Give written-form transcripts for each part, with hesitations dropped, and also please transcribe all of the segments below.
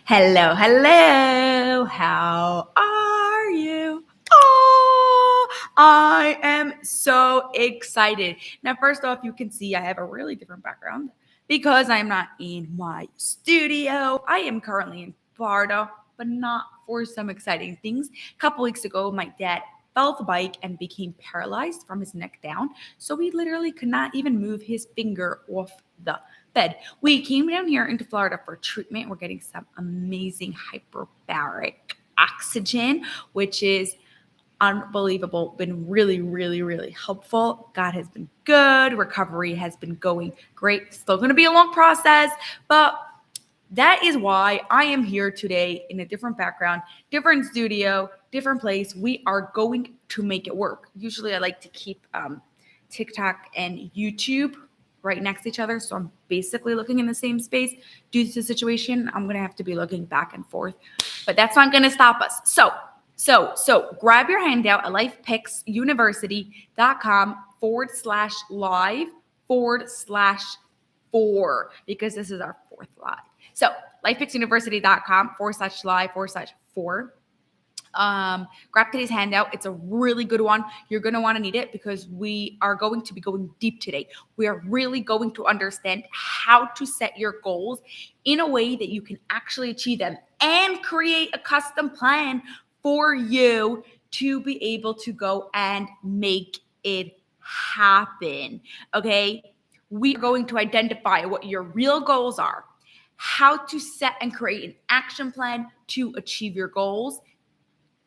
Hello, hello. How are you? Oh, I am so excited. Now, first off, you can see I have a really different background because I'm not in my studio. I am currently in Florida, but not for some exciting things. A couple weeks ago, my dad fell off the bike and became paralyzed from his neck down. So he literally could not even move his finger off the bed. We came down here into Florida for treatment. We're getting some amazing hyperbaric oxygen, which is unbelievable. Been really, really, really helpful. God has been good. Recovery has been going great. Still going to be a long process, but that is why I am here today in a different background, different studio, different place. We are going to make it work. Usually I like to keep TikTok and YouTube right next to each other. So I'm basically looking in the same space. Due to the situation, I'm going to have to be looking back and forth, but that's not going to stop us. So grab your handout at lifepixuniversity.com/live/4 because this is our fourth live. So lifepixuniversity.com/live/4. Grab today's handout. It's a really good one. You're going to want to need it because we are going to be going deep today. We are really going to understand how to set your goals in a way that you can actually achieve them and create a custom plan for you to be able to go and make it happen. Okay. We are going to identify what your real goals are, how to set and create an action plan to achieve your goals.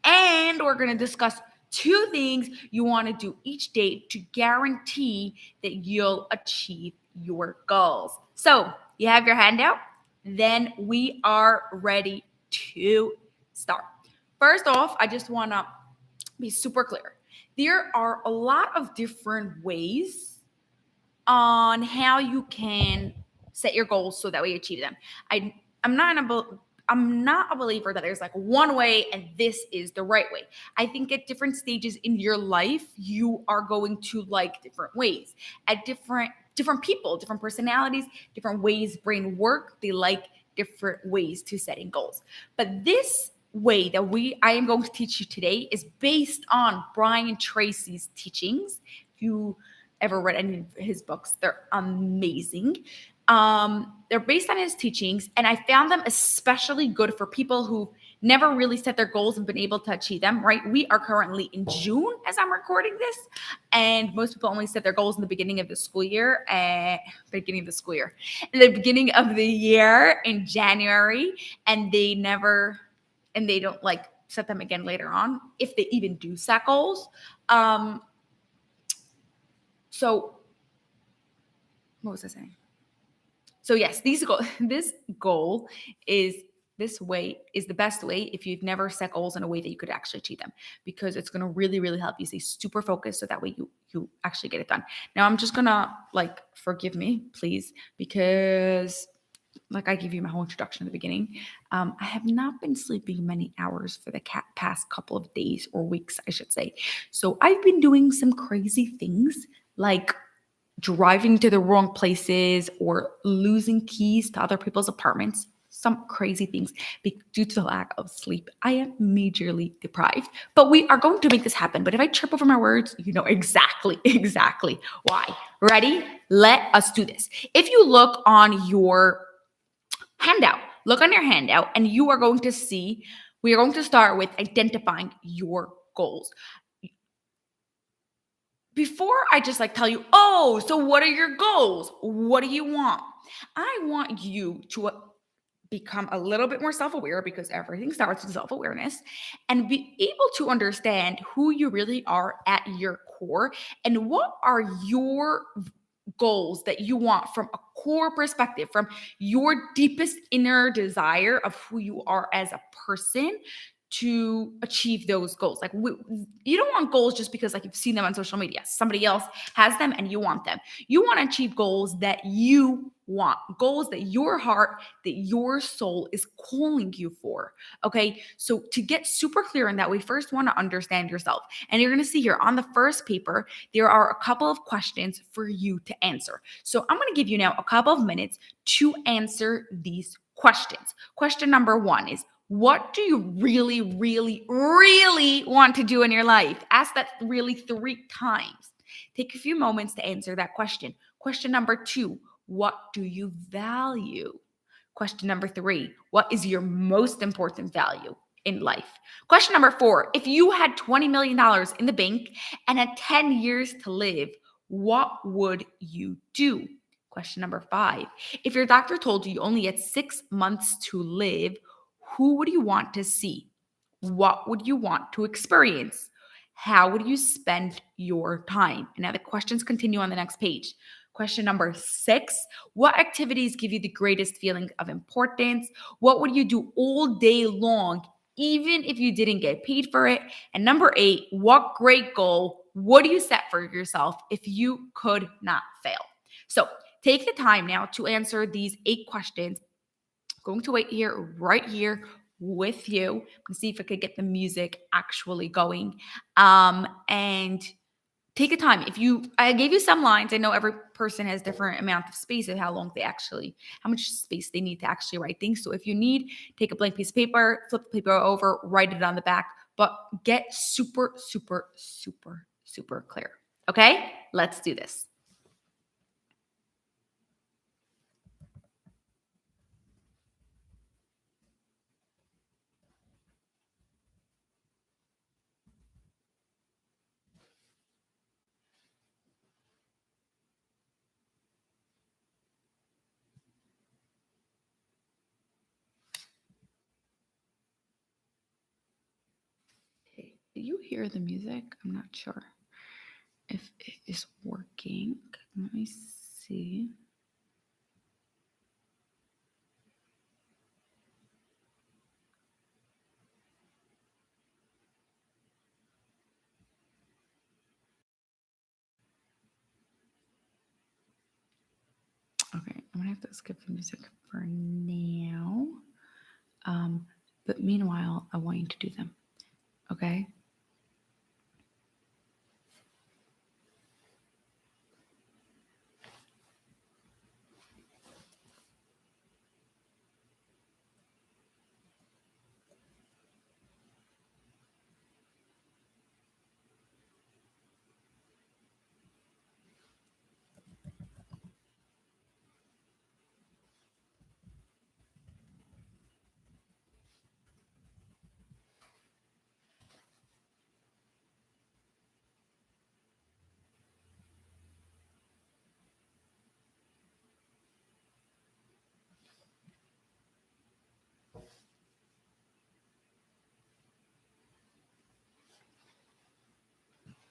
And we're going to discuss 2 things you want to do each day to guarantee that you'll achieve your goals. So you have your handout, then we are ready to start. First off, I just want to be super clear. There are a lot of different ways on how you can set your goals so that way you achieve them. I'm not a believer that there's like one way and this is the right way. I think at different stages in your life, you are going to like different ways. At different people, different personalities, different ways brain work, they like different ways to setting goals. But this way that I am going to teach you today is based on Brian Tracy's teachings. If you ever read any of his books, they're amazing. They're based on his teachings, and I found them especially good for people who never really set their goals and been able to achieve them, right? We are currently in June as I'm recording this, and most people only set their goals in the beginning of the school year, in the beginning of the year in January, and they don't like set them again later on, if they even do set goals. So what was I saying? So yes, this goal is the best way if you've never set goals in a way that you could actually achieve them, because it's going to really, really help you stay super focused so that way you actually get it done. Now I'm just going to forgive me, please, because I gave you my whole introduction at the beginning. I have not been sleeping many hours for the past couple of days or weeks, I should say. So I've been doing some crazy things like driving to the wrong places or losing keys to other people's apartments, some crazy things due to the lack of sleep. I am majorly deprived, but we are going to make this happen. But if I trip over my words, you know exactly why. Ready? Let us do this. If you look on your handout, and you are going to see, we are going to start with identifying your goals. Before I just tell you, so what are your goals? What do you want? I want you to become a little bit more self-aware, because everything starts with self-awareness, and be able to understand who you really are at your core and what are your goals that you want from a core perspective, from your deepest inner desire of who you are as a person, to achieve those goals. You don't want goals just because you've seen them on social media. Somebody else has them and you want them. You want to achieve goals that you want, goals that your heart, that your soul is calling you for. Okay. So to get super clear on that, we first want to understand yourself. And you're going to see here on the first paper, there are a couple of questions for you to answer. So I'm going to give you now a couple of minutes to answer these questions. Question number 1 is, what do you really, really, really want to do in your life? Ask that really 3 times. Take a few moments to answer that question. Question number 2, what do you value? Question number 3, what is your most important value in life? Question number 4, if you had $20 million in the bank and had 10 years to live, what would you do? Question number 5, if your doctor told you you only had 6 months to live, who would you want to see? What would you want to experience? How would you spend your time? And now the questions continue on the next page. Question number 6, what activities give you the greatest feeling of importance? What would you do all day long, even if you didn't get paid for it? And number 8, what great goal would you set for yourself if you could not fail? So take the time now to answer these 8 questions. I'm going to wait here, right here with you. I'm going to see if I could get the music actually going. And take a time. I gave you some lines. I know every person has different amount of space and how much space they need to actually write things. So if you need, take a blank piece of paper, flip the paper over, write it on the back, but get super, super, super, super clear. Okay, let's do this. Do you hear the music? I'm not sure if it is working. Let me see. Okay, I'm gonna have to skip the music for now. But meanwhile, I want you to do them. Okay?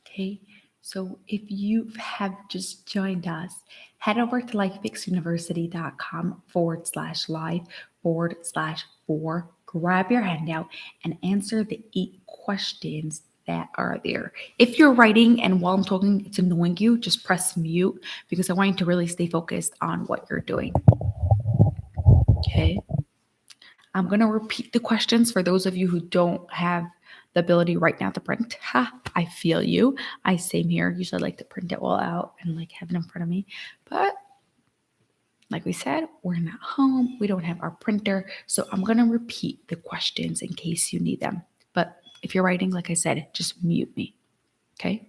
Okay, so if you have just joined us, head over to lifepixuniversity.com/live/4, grab your handout, and answer the 8 questions that are there. If you're writing and while I'm talking, it's annoying you, just press mute because I want you to really stay focused on what you're doing. Okay. I'm going to repeat the questions for those of you who don't have the ability right now to print. I feel you. Same here. Usually I like to print it all out and like have it in front of me. But like we said, we're not home. We don't have our printer. So I'm going to repeat the questions in case you need them. But if you're writing, like I said, just mute me. Okay.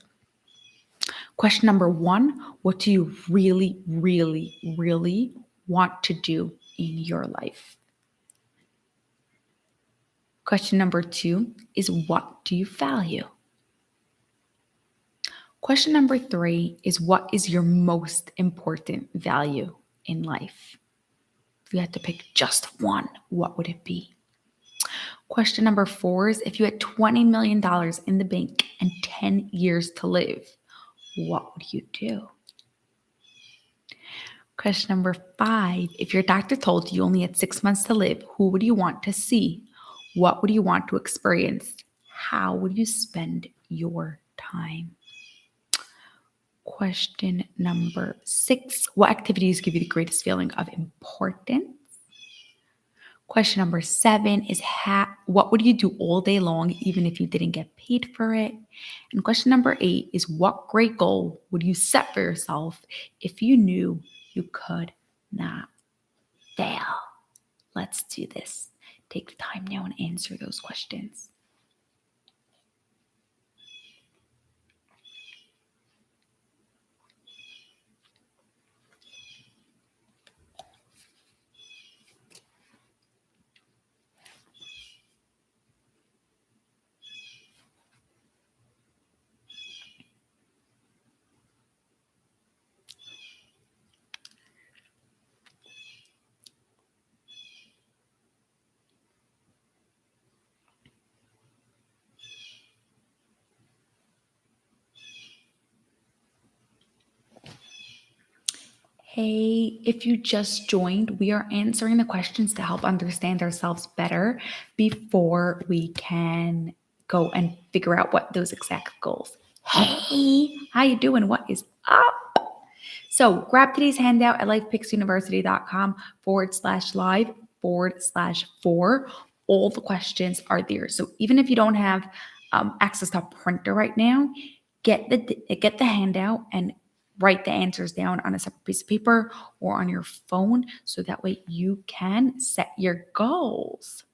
Question number 1, what do you really, really, really want to do in your life? Question number 2 is, what do you value? Question number 3 is, what is your most important value in life? If you had to pick just one, what would it be? Question number 4 is, if you had $20 million in the bank and 10 years to live, what would you do? Question number 5, if your doctor told you only had 6 months to live, who would you want to see? What would you want to experience? How would you spend your time? Question number 6, what activities give you the greatest feeling of importance? Question number 7 is, what would you do all day long even if you didn't get paid for it? And question number 8 is, what great goal would you set for yourself if you knew you could not fail? Let's do this. Take the time now and answer those questions. Hey, if you just joined, we are answering the questions to help understand ourselves better before we can go and figure out what those exact goals. Hey, how you doing? What is up? So grab today's handout at lifepixuniversity.com/live/4. All the questions are there. So even if you don't have access to a printer right now, get the handout and write the answers down on a separate piece of paper or on your phone so that way you can set your goals.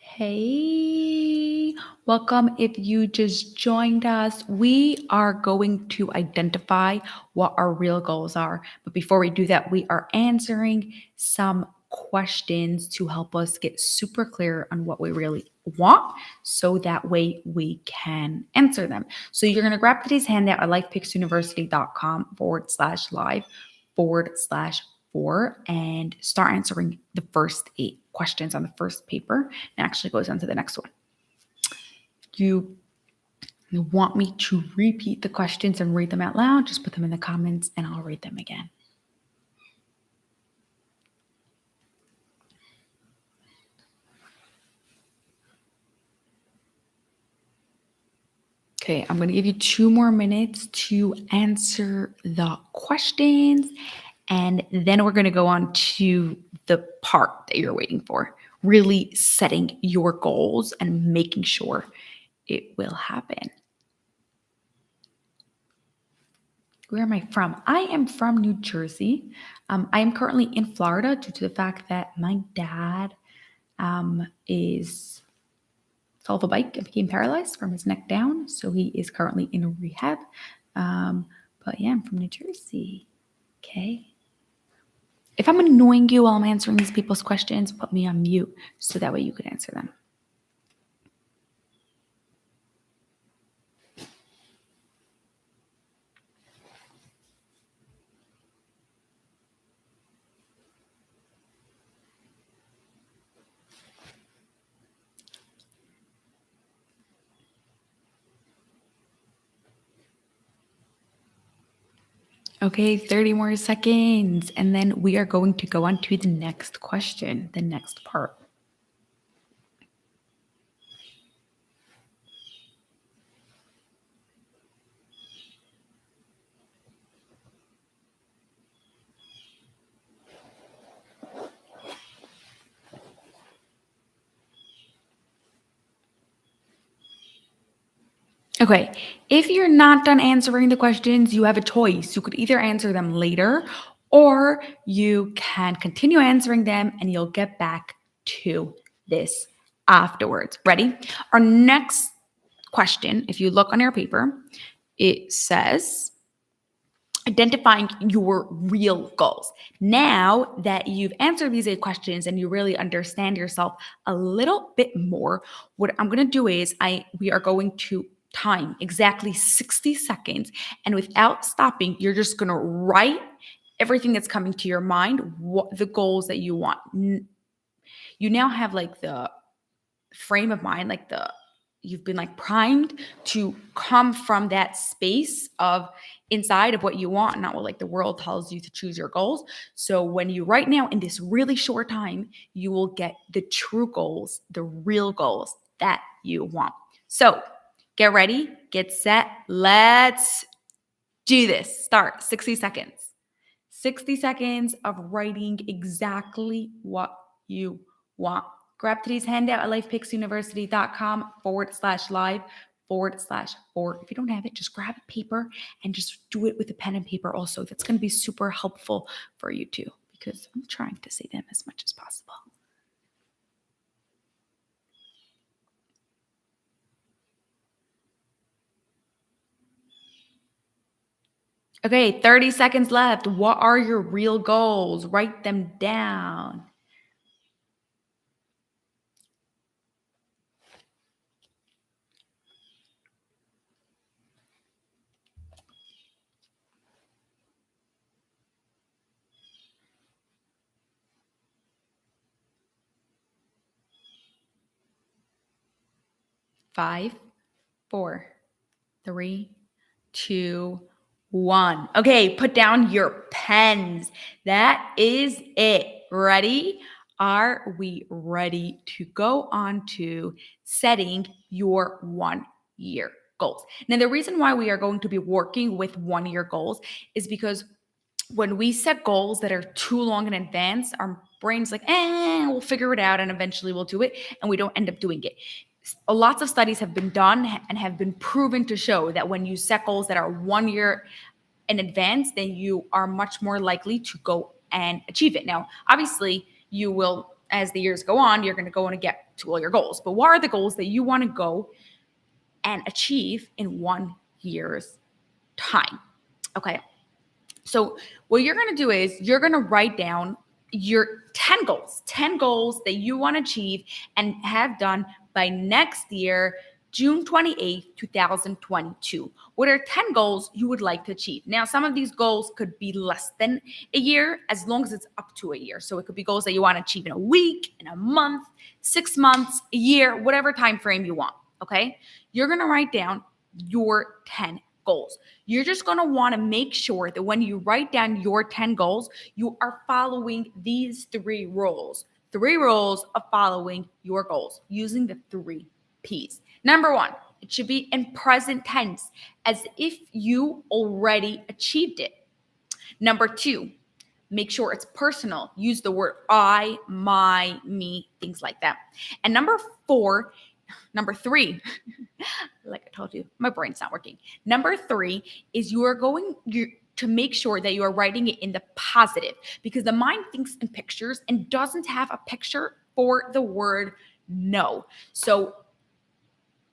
Hey, welcome. If you just joined us, we are going to identify what our real goals are. But before we do that, we are answering some questions to help us get super clear on what we really want so that way we can answer them. So you're going to grab today's handout at lifepixuniversity.com/live/4 and start answering the first 8 questions on the first paper and actually goes on to the next one. You want me to repeat the questions and read them out loud? Just put them in the comments and I'll read them again. Okay, I'm going to give you 2 more minutes to answer the questions, and then we're going to go on to the part that you're waiting for, really setting your goals and making sure it will happen. Where am I from? I am from New Jersey. I am currently in Florida due to the fact that my dad fell off a bike and became paralyzed from his neck down. So he is currently in rehab. But yeah, I'm from New Jersey. Okay. If I'm annoying you while I'm answering these people's questions, put me on mute so that way you can answer them. Okay, 30 more seconds. And then we are going to go on to the next question, the next part. Okay, if you're not done answering the questions, you have a choice. You could either answer them later or you can continue answering them and you'll get back to this afterwards. Ready? Our next question, if you look on your paper, it says, identifying your real goals. Now that you've answered these 8 questions and you really understand yourself a little bit more, what I'm going to do is we are going to time exactly 60 seconds, and without stopping, you're just going to write everything that's coming to your mind, what the goals that you want. you now have like the frame of mind, you've been like primed to come from that space of inside of what you want, not what like the world tells you to choose your goals. So when you right now in this really short time, you will get the true goals, the real goals that you want. So get ready, get set, let's do this. Start 60 seconds. 60 seconds of writing exactly what you want. Grab today's handout at lifepixuniversity.com/live/4. If you don't have it, just grab a paper and just do it with a pen and paper also. That's going to be super helpful for you too, because I'm trying to say them as much as possible. Okay, 30 seconds left. What are your real goals? Write them down. 5, 4, 3, 2, 1. Okay, put down your pens. That is it. Ready? Are we ready to go on to setting your 1-year goals? Now, the reason why we are going to be working with 1-year goals is because when we set goals that are too long in advance, our brain's like, we'll figure it out and eventually we'll do it. And we don't end up doing it. Lots of studies have been done and have been proven to show that when you set goals that are 1 year in advance, then you are much more likely to go and achieve it. Now, obviously, you will, as the years go on, you're going to go and get to all your goals. But what are the goals that you want to go and achieve in 1 year's time? Okay. So what you're going to do is you're going to write down your 10 goals that you want to achieve and have done by next year, June 28th, 2022. What are 10 goals you would like to achieve? Now, some of these goals could be less than a year, as long as it's up to a year. So it could be goals that you want to achieve in a week, in a month, 6 months, a year, whatever time frame you want, okay? You're going to write down your 10 goals. You're just going to want to make sure that when you write down your 10 goals, you are following these 3 rules. 3 rules of following your goals using the 3 P's. Number 1, it should be in present tense, as if you already achieved it. Number 2, make sure it's personal. Use the word I, my, me, things like that. And number 3, like I told you, my brain's not working. Number 3 is you are going to make sure that you are writing it in the positive, because the mind thinks in pictures and doesn't have a picture for the word no. So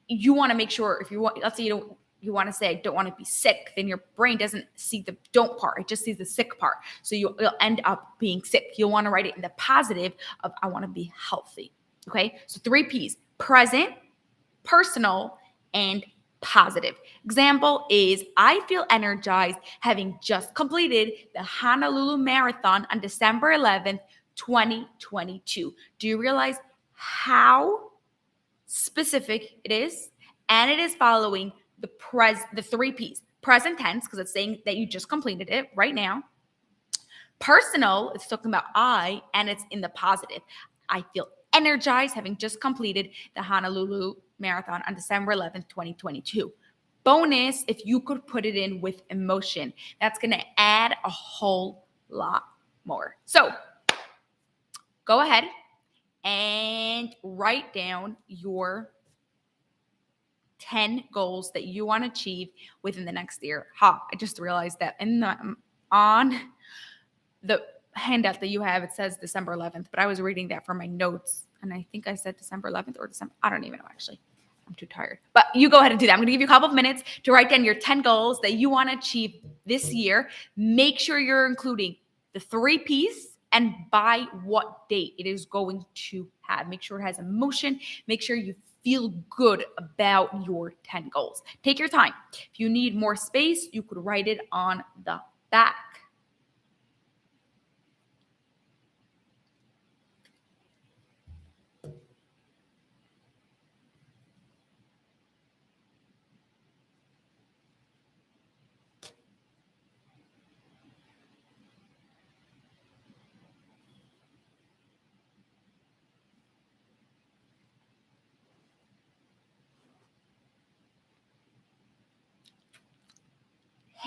you want to make sure, if you want, let's say you want to say, I don't want to be sick, then your brain doesn't see the don't part. It just sees the sick part. So you'll end up being sick. You'll want to write it in the positive of I want to be healthy. Okay. So 3 P's: present, personal, and positive. Example is, I feel energized having just completed the Honolulu Marathon on December 11th, 2022. Do you realize how specific it is? And it is following the 3 P's. Present tense, because it's saying that you just completed it right now. Personal, it's talking about I, and it's in the positive. I feel energized having just completed the Honolulu Marathon on December 11th, 2022. Bonus, if you could put it in with emotion, that's going to add a whole lot more. So go ahead and write down your 10 goals that you want to achieve within the next year. I just realized that on the handout that you have, it says December 11th, but I was reading that from my notes, and I think I said December 11th or December. I don't even know, actually. I'm too tired. But you go ahead and do that. I'm going to give you a couple of minutes to write down your 10 goals that you want to achieve this year. Make sure you're including the 3 P's and by what date it is going to have. Make sure it has emotion. Make sure you feel good about your 10 goals. Take your time. If you need more space, you could write it on the back.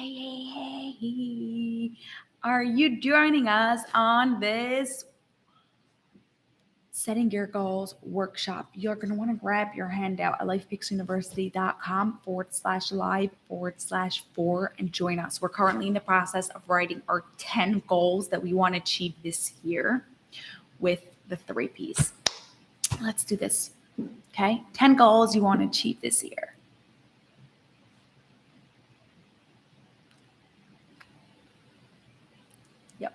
Hey. Are you joining us on this setting your goals workshop? You're going to want to grab your handout at lifepixuniversity.com/live/4 and join us. We're currently in the process of writing our 10 goals that we want to achieve this year with the 3 Ps. Let's do this. Okay? 10 goals you want to achieve this year. Yep.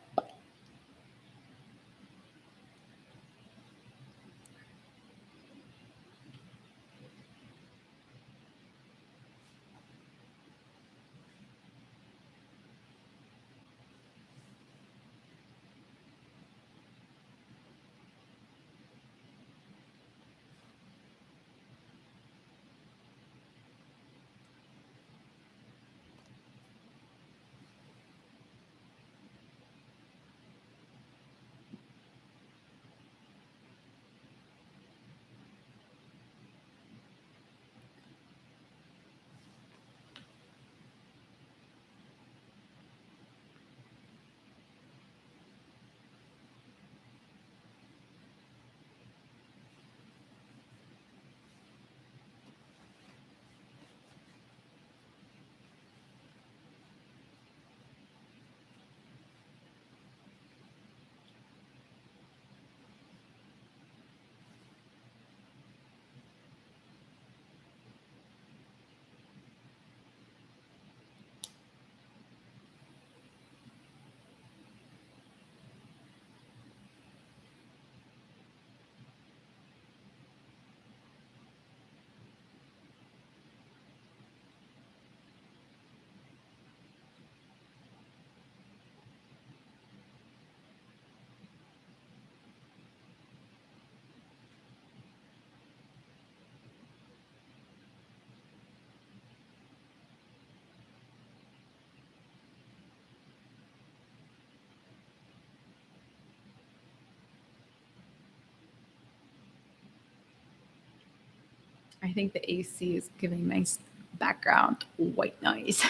I think the AC is giving nice background white noise.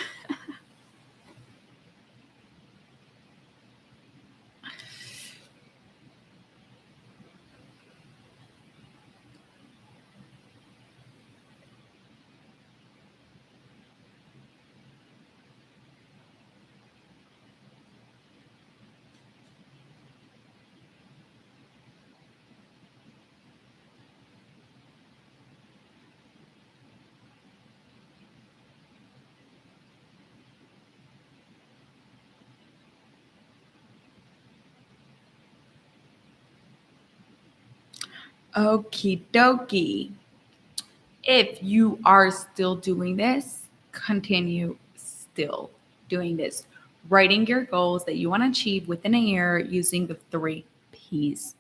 Okie dokie. If you are still doing this, continue still doing this. Writing your goals that you want to achieve within a year using the 3 Ps.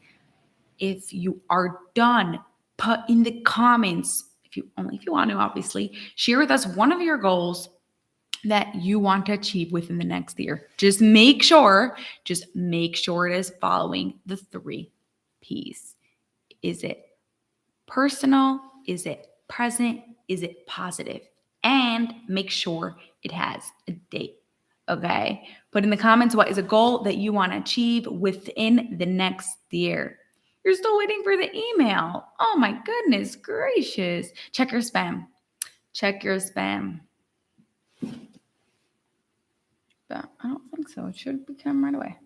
If you are done, put in the comments, if you want to, obviously, share with us one of your goals that you want to achieve within the next year. Just make sure it is following the 3 Ps. Is it personal? Is it present? Is it positive? And make sure it has a date. Okay. Put in the comments what is a goal that you want to achieve within the next year. You're still waiting for the email. Oh my goodness gracious. Check your spam. Check your spam. But I don't think so. It should come right away.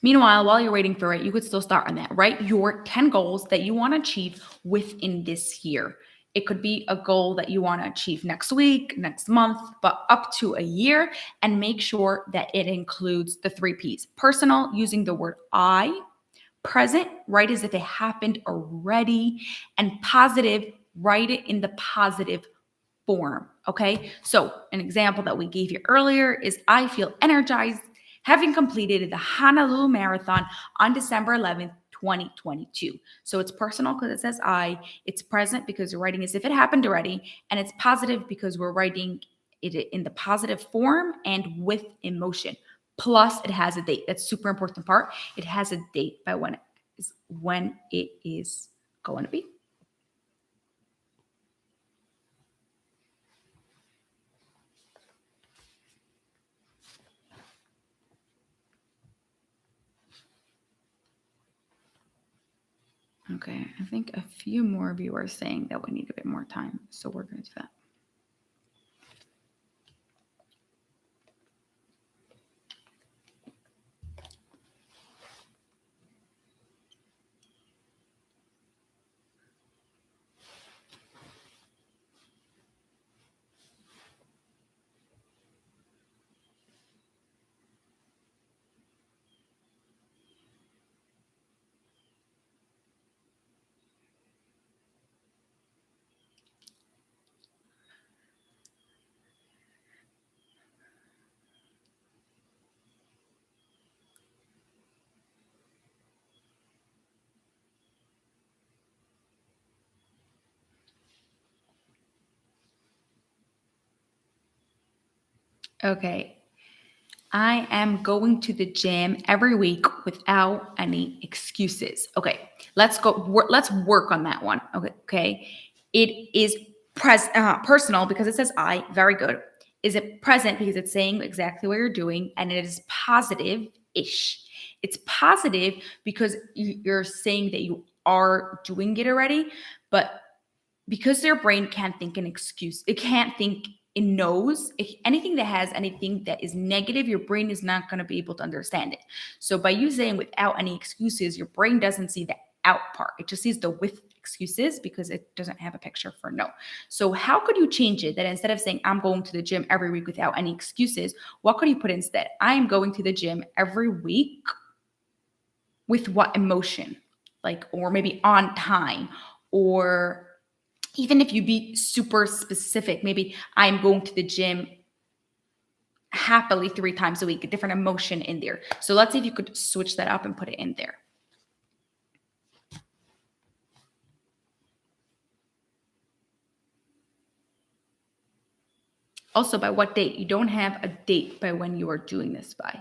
Meanwhile, while you're waiting for it, you could still start on that. Write your 10 goals that you want to achieve within this year. It could be a goal that you want to achieve next week, next month, but up to a year. And make sure that it includes the 3 Ps. Personal, using the word I. Present, write as if it happened already. And positive, write it in the positive form. Okay. So an example that we gave you earlier is I feel energized having completed the Honolulu Marathon on December 11th, 2022. So it's personal because it says I, it's present because you're writing as if it happened already, and it's positive because we're writing it in the positive form and with emotion. Plus it has a date. That's super important part. It has a date by when it is going to be. Okay, I think a few more of you are saying that we need a bit more time, so we're going to do that. Okay. I am going to the gym every week without any excuses. Okay, let's go. Let's work on that one. Okay. It is personal because it says I. Very good. Is it present because it's saying exactly what you're doing, and it is positive-ish. It's positive because you're saying that you are doing it already, but because their brain can't think an excuse, it can't think, it knows anything that has anything that is negative, your brain is not going to be able to understand it. So by you saying without any excuses, your brain doesn't see the out part, it just sees the with excuses because it doesn't have a picture for no. So how could you change it that instead of saying I'm going to the gym every week without any excuses, what could you put instead? I am going to the gym every week with what emotion? Like, or maybe on time, or even if you be super specific, maybe I'm going to the gym happily 3 times a week, a different emotion in there. So let's see if you could switch that up and put it in there. Also, by what date? You don't have a date by when you are doing this by.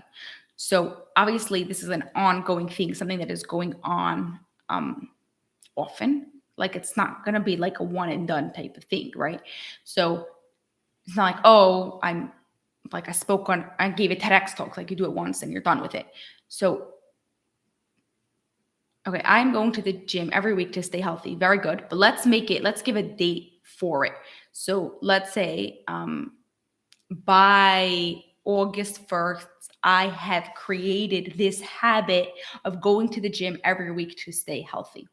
So obviously this is an ongoing thing, something that is going on often. Like it's not going to be like a one and done type of thing, right? So it's not like, oh, I gave a TEDx talk, like you do it once and you're done with it. So, okay, I'm going to the gym every week to stay healthy. Very good. But let's give a date for it. So let's say by August 1st, I have created this habit of going to the gym every week to stay healthy.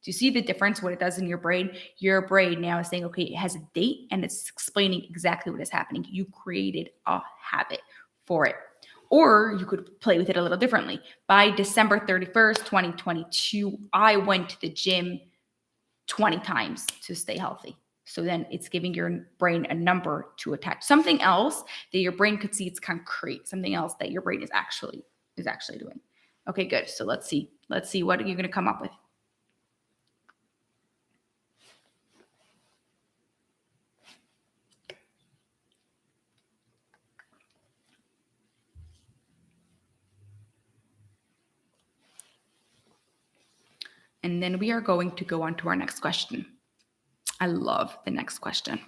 Do you see the difference, what it does in your brain? Your brain now is saying, okay, it has a date and it's explaining exactly what is happening. You created a habit for it. Or you could play with it a little differently. By December 31st, 2022, I went to the gym 20 times to stay healthy. So then it's giving your brain a number to attach. Something else that your brain could see, it's concrete. Something else that your brain is actually doing. Okay, good. So let's see. What are you going to come up with? And then we are going to go on to our next question. I love the next question.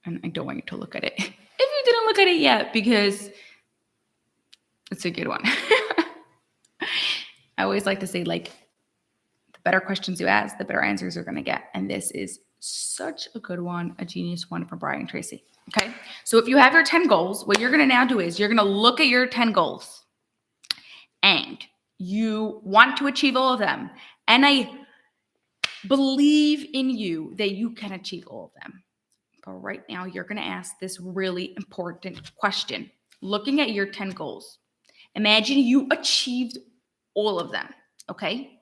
And I don't want you to look at it if you didn't look at it yet, because it's a good one. I always like to say, like, the better questions you ask, the better answers you're going to get. And this is such a good one, a genius one from Brian Tracy. Okay. So if you have your 10 goals, what you're going to now do is you're going to look at your 10 goals and you want to achieve all of them. And I believe in you that you can achieve all of them. But right now, you're going to ask this really important question. Looking at your 10 goals, imagine you achieved all of them, okay?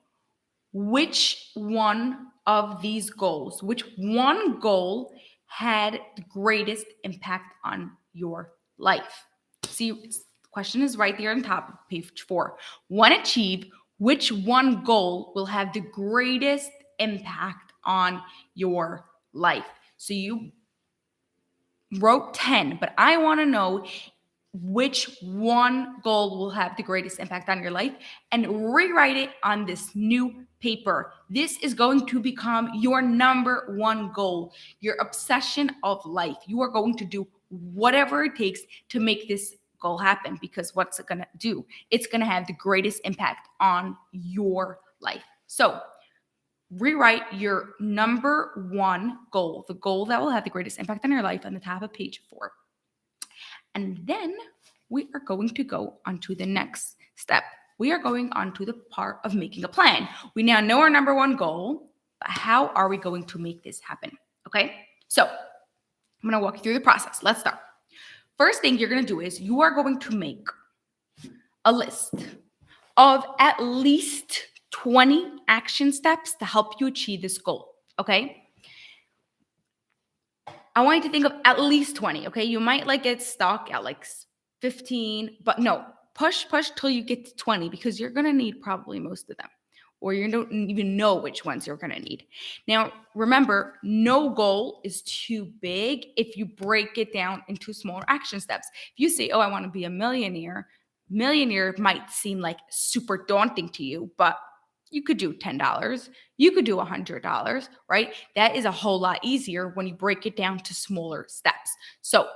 Which one of these goals, which one goal had the greatest impact on your life? See, the question is right there on top of page 4. When achieved, which one goal will have the greatest impact on your life? So you wrote 10, but I want to know which one goal will have the greatest impact on your life and rewrite it on this new paper. This is going to become your number one goal, your obsession of life. You are going to do whatever it takes to make this goal happen, because what's it going to do? It's going to have the greatest impact on your life. So rewrite your number one goal, the goal that will have the greatest impact on your life, on the top of page 4. And then we are going to go on to the next step. We are going on to the part of making a plan. We now know our number one goal, but how are we going to make this happen? Okay, so I'm going to walk you through the process. Let's start. First thing you're going to do is you are going to make a list of at least 20 action steps to help you achieve this goal. Okay, I want you to think of at least 20. Okay, you might get stuck at 15, but no, push till you get to 20, because you're going to need probably most of them, or you don't even know which ones you're going to need. Now, remember, no goal is too big if you break it down into smaller action steps. If you say, oh, I want to be a millionaire might seem super daunting to you, but you could do $10. You could do $100, right? That is a whole lot easier when you break it down to smaller steps. So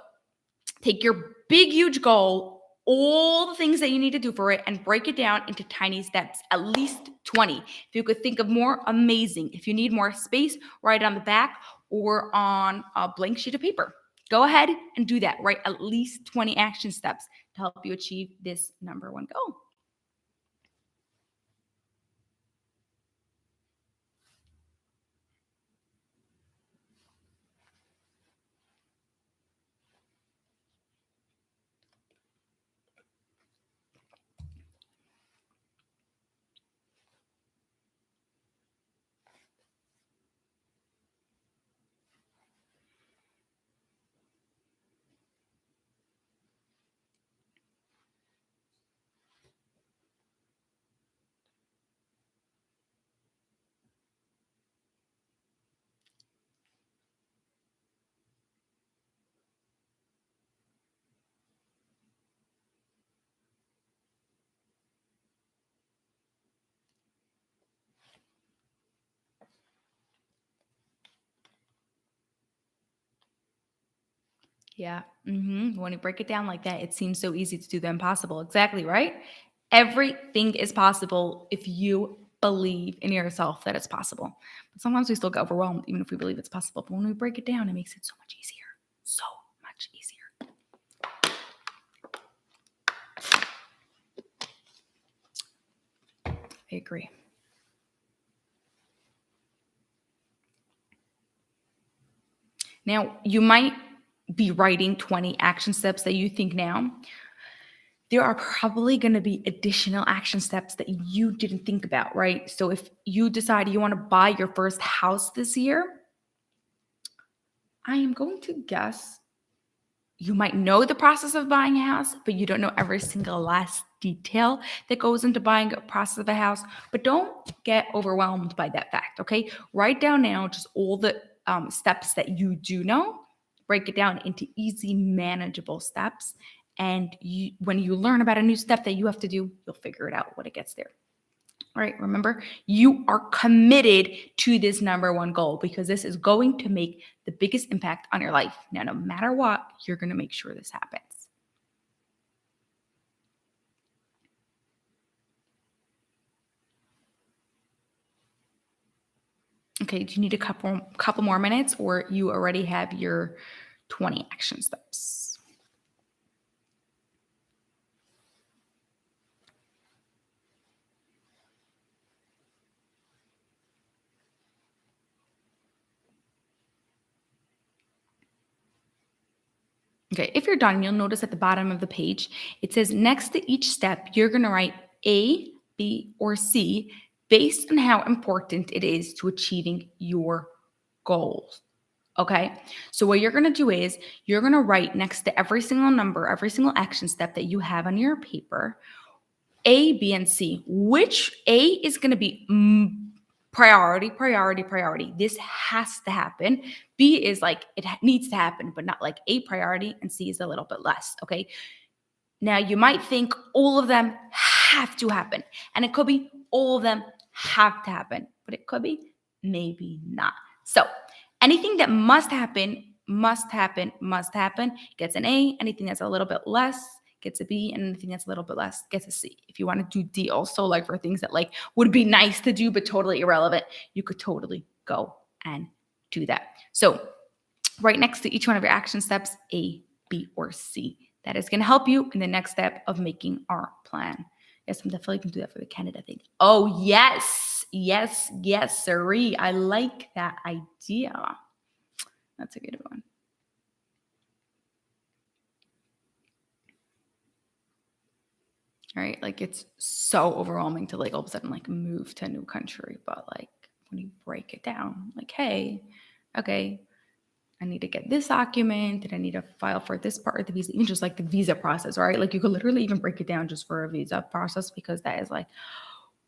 take your big, huge goal, all the things that you need to do for it, and break it down into tiny steps, at least 20. If you could think of more, amazing. If you need more space, write it on the back or on a blank sheet of paper. Go ahead and do that. Write at least 20 action steps to help you achieve this number one goal. Yeah. When you break it down like that, it seems so easy to do the impossible. Exactly, right? Everything is possible if you believe in yourself that it's possible. But sometimes we still get overwhelmed, even if we believe it's possible. But when we break it down, it makes it so much easier. So much easier. I agree. Now, you might be writing 20 action steps that you think now. There are probably going to be additional action steps that you didn't think about, right? So if you decide you want to buy your first house this year, I am going to guess you might know the process of buying a house, but you don't know every single last detail that goes into buying a process of a house. But don't get overwhelmed by that fact, okay? Write down now just all the steps that you do know. Break it down into easy, manageable steps. And when you learn about a new step that you have to do, you'll figure it out when it gets there. All right, remember, you are committed to this number one goal, because this is going to make the biggest impact on your life. Now, no matter what, you're going to make sure this happens. Okay, do you need a couple more minutes, or you already have your 20 action steps? Okay, if you're done, you'll notice at the bottom of the page, it says next to each step, you're going to write A, B, or C based on how important it is to achieving your goals. Okay, so what you're going to do is you're going to write next to every single number, every single action step that you have on your paper, A, B, and C. Which A is going to be priority. This has to happen. B is it needs to happen, but not a priority. And C is a little bit less. Okay. Now you might think all of them have to happen, and it could be all of them have to happen, but it could be maybe not. So anything that must happen gets an A. Anything that's a little bit less gets a B, and anything that's a little bit less gets a C. If you want to do D also, like for things that like would be nice to do but totally irrelevant, you could totally go and do that. So right next to each one of your action steps, A, B, or C. That is going to help you in the next step of making our plan. Yes, I'm definitely going to do that for the Canada thing. Oh, yes, sirree. I like that idea. That's a good one. Right? Like it's so overwhelming to like all of a sudden like move to a new country. But like when you break it down, like, hey, okay, I need to get this document and I need to file for this part of the visa, even just like the visa process, right? Like you could literally even break it down just for a visa process because that is like,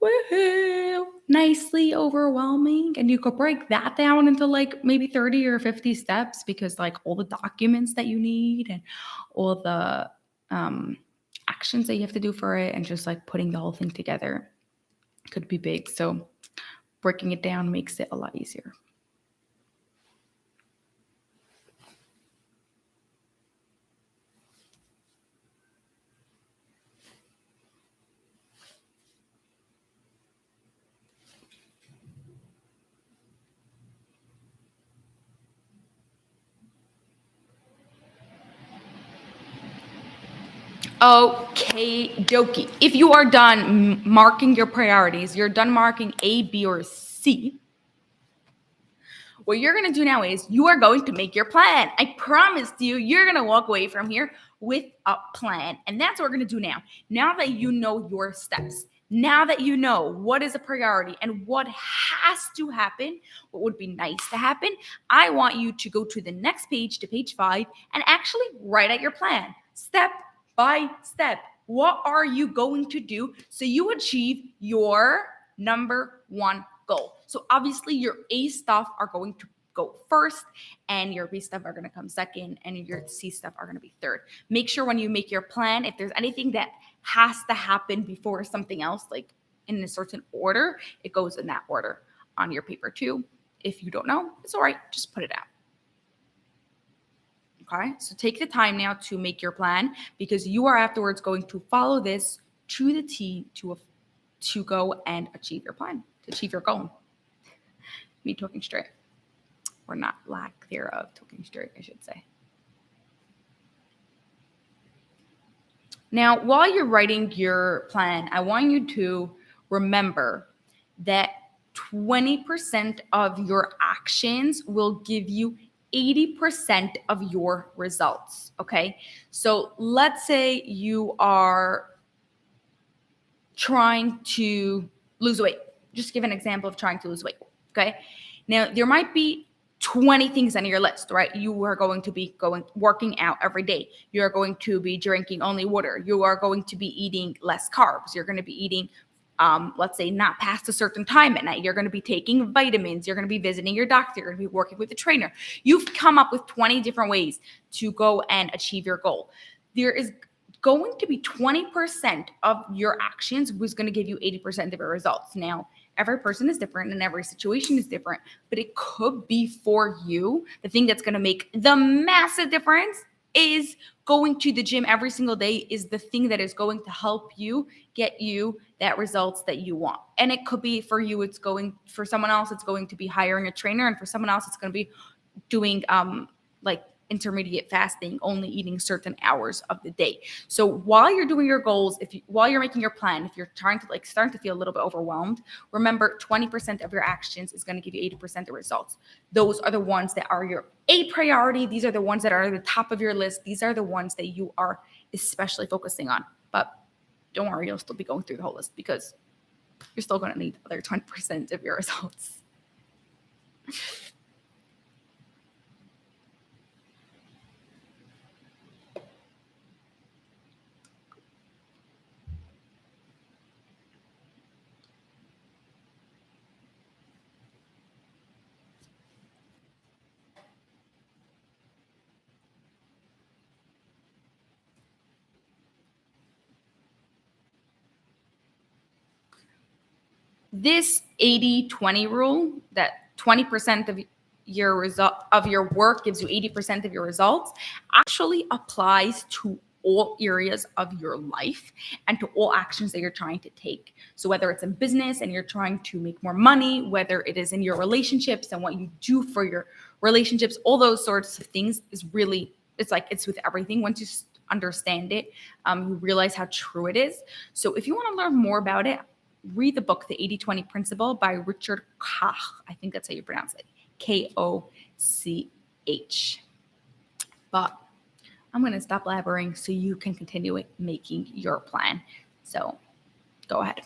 woohoo, nicely overwhelming. And you could break that down into like maybe 30 or 50 steps because like all the documents that you need and all the actions that you have to do for it and just like putting the whole thing together could be big. So breaking it down makes it a lot easier. Okay, dokie. If you are done marking your priorities, you're done marking A, B, or C, what you're going to do now is you are going to make your plan. I promised you, you're going to walk away from here with a plan. And that's what we're going to do now. Now that you know your steps, now that you know what is a priority and what has to happen, what would be nice to happen, I want you to go to the next page, to page 5, and actually write out your plan. Step by step. What are you going to do so you achieve your number 1 goal? So obviously your A stuff are going to go first and your B stuff are going to come second and your C stuff are going to be third. Make sure when you make your plan, if there's anything that has to happen before something else, like in a certain order, it goes in that order on your paper too. If you don't know, it's all right. Just put it out. Okay, so take the time now to make your plan because you are afterwards going to follow this to the T to go and achieve your plan, to achieve your goal. Me talking straight, or not lack thereof talking straight, I should say. Now, while you're writing your plan, I want you to remember that 20% of your actions will give you 80% of your results, okay? So let's say you are trying to lose weight. Just give an example of trying to lose weight, okay? Now, there might be 20 things on your list, right? You are going to be working out every day. You are going to be drinking only water. You are going to be eating less carbs. You're going to be eating let's say not past a certain time at night. You're going to be taking vitamins. You're going to be visiting your doctor. You're going to be working with a trainer. You've come up with 20 different ways to go and achieve your goal. There is going to be 20% of your actions who's going to give you 80% of your results. Now, every person is different and every situation is different, but it could be for you. The thing that's going to make the massive difference is going to the gym every single day is the thing that is going to help you get you that results that you want. And it could be for you, for someone else, it's going to be hiring a trainer. And for someone else, it's going to be doing like intermediate fasting, only eating certain hours of the day. So while you're doing your goals, while you're making your plan, if you're trying to starting to feel a little bit overwhelmed, remember 20% of your actions is going to give you 80% of results. Those are the ones that are your A priority. These are the ones that are at the top of your list. These are the ones that you are especially focusing on. But don't worry, you'll still be going through the whole list because you're still going to need other 20% of your results. This 80-20 rule, that 20% of your work gives you 80% of your results, actually applies to all areas of your life and to all actions that you're trying to take. So whether it's in business and you're trying to make more money, whether it is in your relationships and what you do for your relationships, all those sorts of things is really, it's with everything. Once you understand it, you realize how true it is. So if you want to learn more about it, read the book, The 80-20 Principle by Richard Koch. I think that's how you pronounce it. Koch. But I'm going to stop blabbering so you can continue making your plan. So go ahead.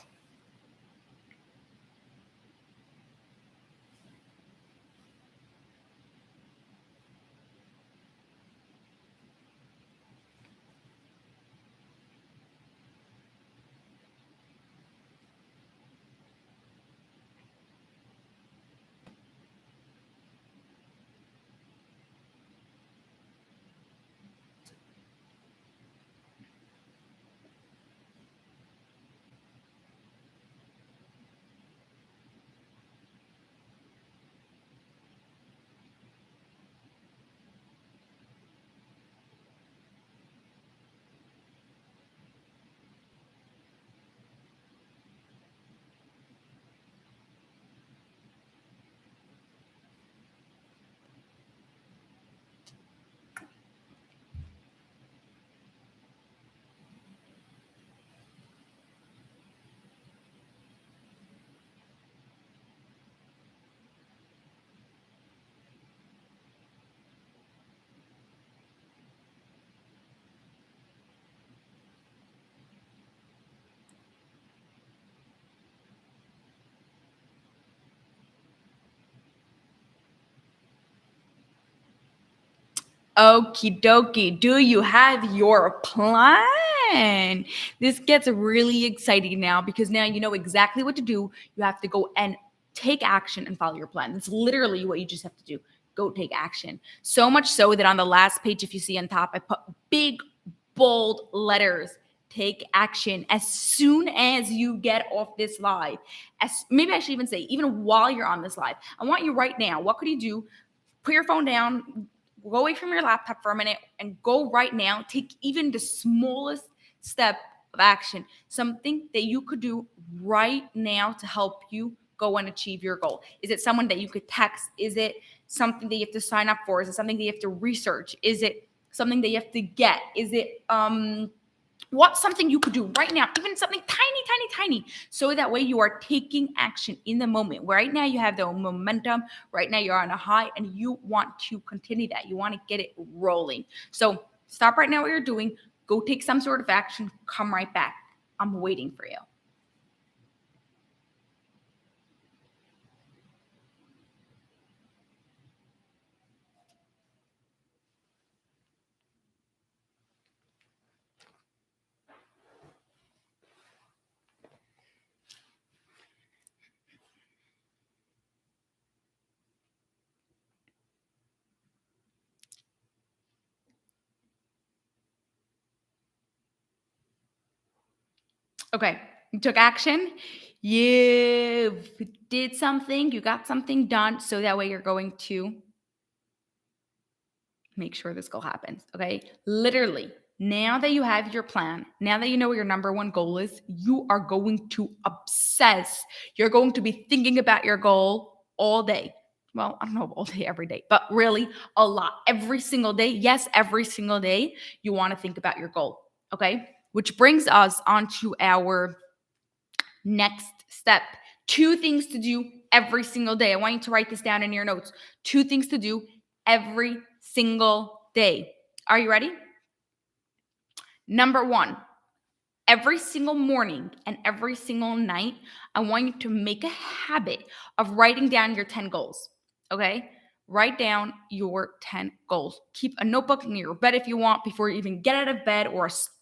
Okie dokie. Do you have your plan? This gets really exciting now because now you know exactly what to do. You have to go and take action and follow your plan. That's literally what you just have to do. Go take action. So much so that on the last page, if you see on top, I put big, bold letters. Take action as soon as you get off this live. Maybe I should even say, even while you're on this live, I want you right now. What could you do? Put your phone down, go away from your laptop for a minute and go right now. Take even the smallest step of action, something that you could do right now to help you go and achieve your goal. Is it someone that you could text? Is it something that you have to sign up for? Is it something that you have to research? Is it something that you have to get? Is it what's something you could do right now, even something tiny, so that way you are taking action in the moment. Right now you have the momentum. Right now you're on a high and you want to continue that. You want to get it rolling. So stop right now what you're doing. Go take some sort of action. Come right back. I'm waiting for you. Okay, you took action. You did something. You got something done. So that way you're going to make sure this goal happens. Okay. Literally, now that you have your plan, now that you know what your number one goal is, you are going to obsess. You're going to be thinking about your goal all day. Well, I don't know all day, every day, but really a lot. Every single day. Yes, every single day, you want to think about your goal. Okay. Which brings us on to our next step. 2 things to do every single day. I want you to write this down in your notes. 2 things to do every single day. Are you ready? Number 1, every single morning and every single night, I want you to make a habit of writing down your 10 goals. Okay? Write down your 10 goals. Keep a notebook near your bed if you want before you even get out of bed,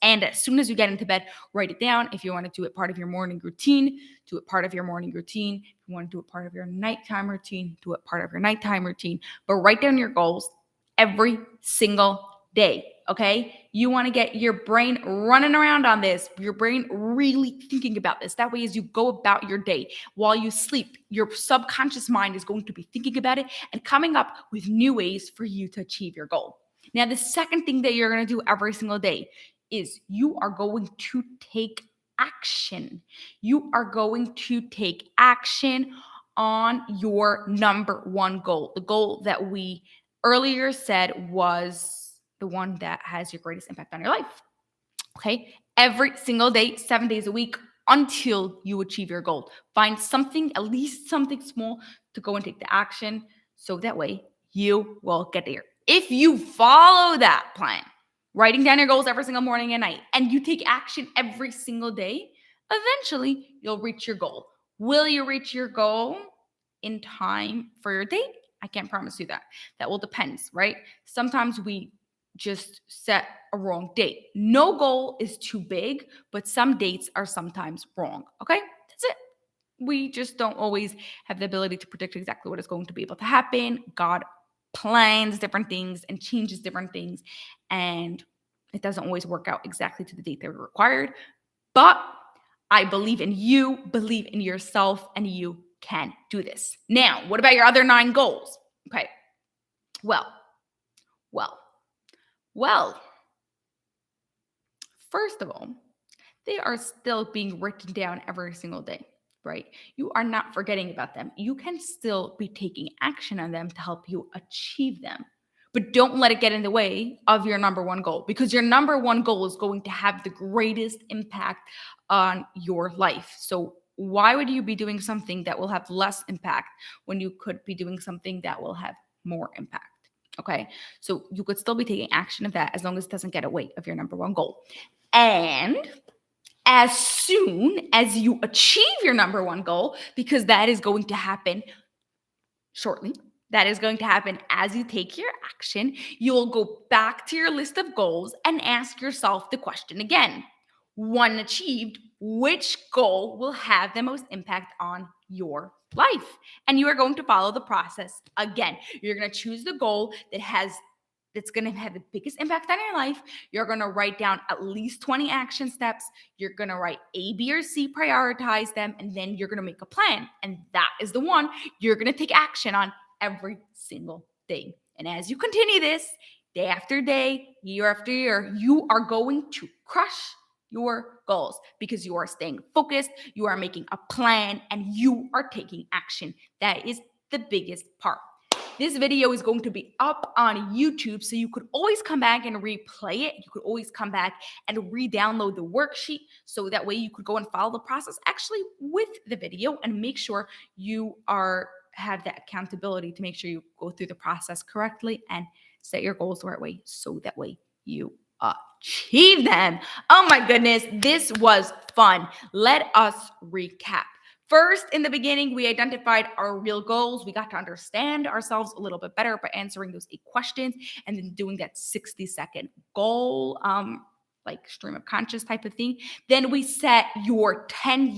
and as soon as you get into bed, write it down. If you want to do it part of your morning routine, do it part of your morning routine. If you want to do it part of your nighttime routine, do it part of your nighttime routine. But write down your goals every single day. Okay. You want to get your brain running around on this, your brain really thinking about this. That way, as you go about your day while you sleep, your subconscious mind is going to be thinking about it and coming up with new ways for you to achieve your goal. Now, the second thing that you're going to do every single day is you are going to take action. You are going to take action on your number one goal, the goal that we earlier said was the one that has your greatest impact on your life. Okay. Every single day, 7 days a week, until you achieve your goal. Find something, at least something small, to go and take the action so that way you will get there. If you follow that plan, writing down your goals every single morning and night, and you take action every single day, eventually you'll reach your goal. Will you reach your goal in time for your date? I can't promise you that. That will depend, right? Sometimes we just set a wrong date. No goal is too big, but some dates are sometimes wrong. Okay? That's it. We just don't always have the ability to predict exactly what is going to be able to happen. God plans different things and changes different things, and it doesn't always work out exactly to the date that we're required. But I believe in you, believe in yourself, and you can do this. Now, what about your other 9 goals? Okay. Well, first of all, they are still being written down every single day, right? You are not forgetting about them. You can still be taking action on them to help you achieve them. But don't let it get in the way of your number one goal, because your number one goal is going to have the greatest impact on your life. So why would you be doing something that will have less impact when you could be doing something that will have more impact? Okay. So you could still be taking action of that as long as it doesn't get away of your number one goal. And as soon as you achieve your number one goal, because that is going to happen shortly, that is going to happen as you take your action, you'll go back to your list of goals and ask yourself the question again. One achieved, which goal will have the most impact on your life? And you are going to follow the process again. You're going to choose the goal that's going to have the biggest impact on your life. You're going to write down at least 20 action steps. You're going to write A, B, or C, prioritize them, and then you're going to make a plan. And that is the one you're going to take action on every single day. And as you continue this day after day, year after year, you are going to crush your goals because you are staying focused, you are making a plan, and you are taking action. That is the biggest part. This video is going to be up on YouTube, so you could always come back and replay it. You could always come back and re-download the worksheet, so that way you could go and follow the process actually with the video and make sure you have that accountability to make sure you go through the process correctly and set your goals the right way, so that way you achieve them. Oh my goodness, this was fun. Let us recap. First, in the beginning, we identified our real goals. We got to understand ourselves a little bit better by answering those 8 questions and then doing that 60-second goal, like stream of conscious type of thing. Then we set your 10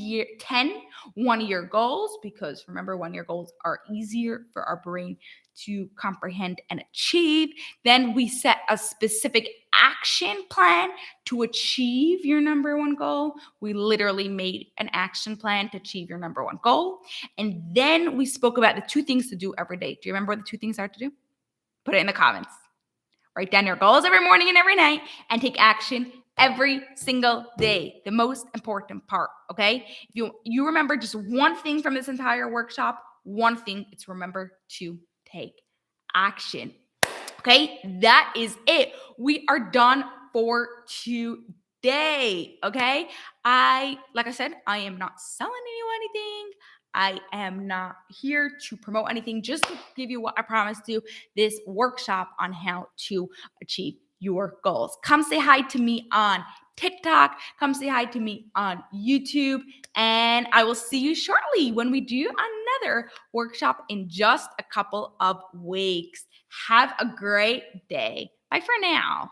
one-year goals, because remember, 1-year goals are easier for our brain to comprehend and achieve. Then we set a specific action plan to achieve your number one goal. We literally made an action plan to achieve your number one goal. And then we spoke about the 2 things to do every day. Do you remember what the 2 things are to do? Put it in the comments. Write down your goals every morning and every night and take action every single day. The most important part, okay? If you remember just one thing from this entire workshop, one thing, it's remember to take action. Okay, that is it. We are done for today. Okay, like I said, I am not selling you anything. I am not here to promote anything, just to give you what I promised you, this workshop on how to achieve your goals. Come say hi to me on TikTok. Come say hi to me on YouTube. And I will see you shortly when we do another workshop in just a couple of weeks. Have a great day. Bye for now.